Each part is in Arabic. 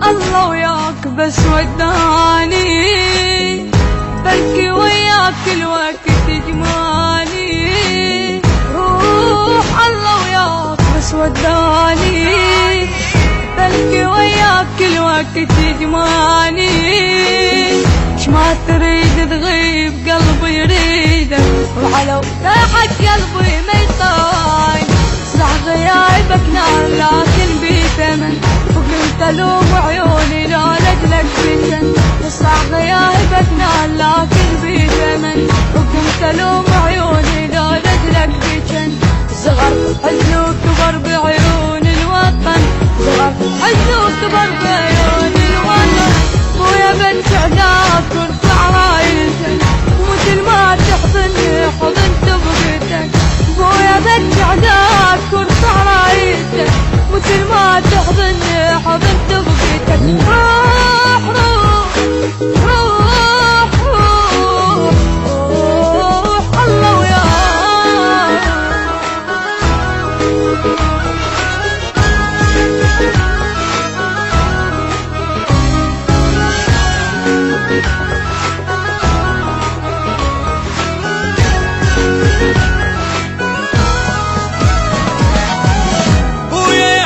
الله وياك بس وداني، بلكي وياك الوقت تجمعني. روح الله وياك بس وداني، بلكي وياك الوقت تجمعني. شما تريد تغيب قلبي يريدك، وعلو تحت قلبي ما يطاي. صح غيابك نار لكن بثمن، وقلت الوم عيوني لا لجلك فتن. صح غيابك نار لكن بثمن، وقلت الوم عيوني لا لجلك فتن. صغر حزن وكبر بعيون الوطن، صغر حزن وكبر بعيون الوطن. ويا بنت عداك وارفع رايتك، ومثل ما تحضني حضنت بغيتك. ويا بنت عداك وارفع رايتك، مثل ما تحضني حضنت بغيتك. روح روح روح روح روح الله وياك.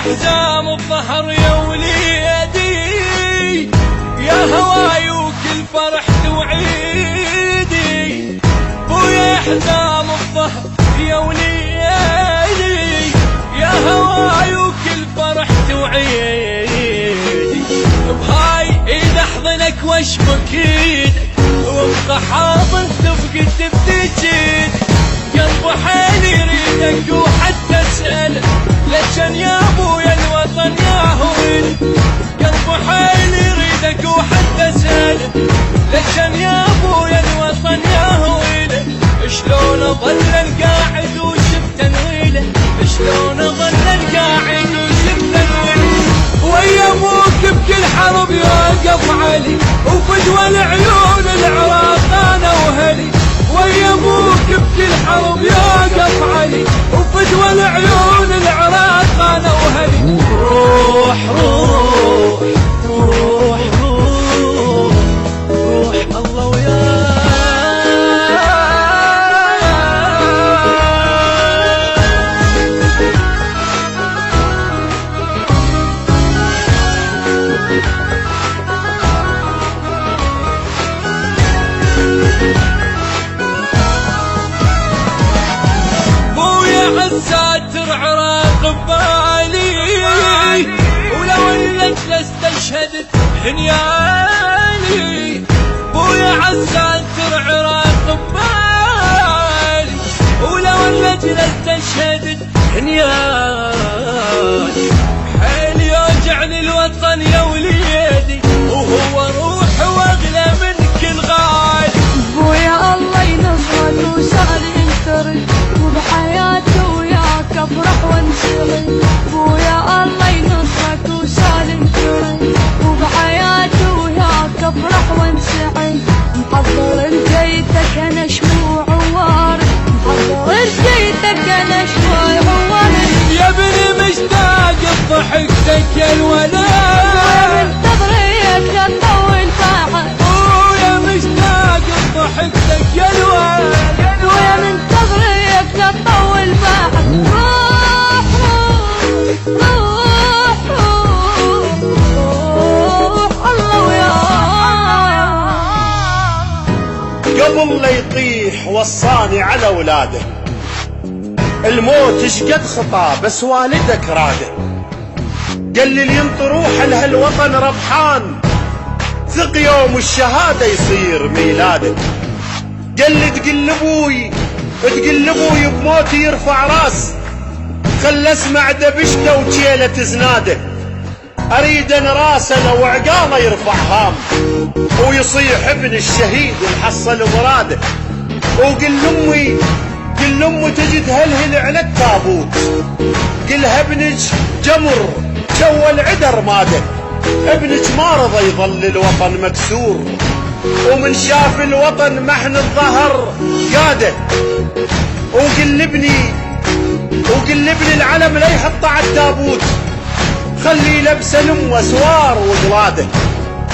حزام الظهر يا وليدي، يا هواي وكل فرح توعيدي. بويا حزام الظهر يا وليدي، يا هواي وكل فرح توعيدي. بهاي ايد احضنك واشبك ايدك، وابقى حاضن تفقد تفتجيد. قلب حيل يريدك وحتى اسألك، لشان يا ابويا الوطن يا هويلي. قلب حيل يريدك وحتى اسألك، لشان يا ابويا الوطن يا هويلي. شلون اظل القاعد وشفت نويله، شلون اظل القاعد وشفت نويله. ويا ابوك بكل حرب يوقف علي، وفدوى العيون العراق انا وهلي. ويا ابوك بكل حرب يوقف علي، وفدوى العيون العراق انا وهلي. روح روح روح روح روح الله وياك. عالساتر عراق ببالي، ولو اللجلة استشهدت هنيالي. بويا عالساتر عراق ببالي، ولو اللجلة استشهدت هنيالي. حيل يوجعني الوطن يا وليدي، وهو روح واغلى من كل غالي. بويا الله ينصرك وسهل ينترك، وبحياته وياك افرح وانشغل. بويا الله ينصرك وسهل ينترك، وبحياته وياك افرح وانشغل. محضر لجيتك انا شموع ووارد، محضر لجيتك انا شموع ووارد. يا ابني مشتاق بضحكتك يا الولد، منتظريك لا تطول بعد. ويا مشتاق بضحكتك يا الولد، ويا منتظريك لا تطول بعد. روح روح روح روح الله وياك. قبل لا يطيح وصاني على اولاده، الموت شقد خطا بس والدك راده. قال لي اللي ينطي روحه لهالوطن ربحان، ثق يوم الشهاده يصير ميلاده. قال لي تقل ابوي بموتي يرفع راس، خل اسمع دبشته وجيله زناده. اريد ان راسه وعقاله يرفع هام، ويصيح ابن الشهيد ومحصل مراده. وقل لامي تجي تهلهل على التابوت، قلها ابنك جمر جو العدا رماده. ابنك ما رضى يظل الوطن مكسور، ومن شاف الوطن محن الظهر قاده. وقل لابني العلم لا يحطه على التابوت، خلي لبسه لامه سوار وقلاده.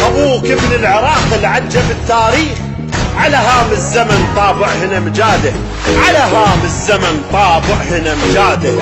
ابوك ابن العراق العجب التاريخ، على هام الزمن طابع هنا مجاده، على هام الزمن طابع هنا مجاده.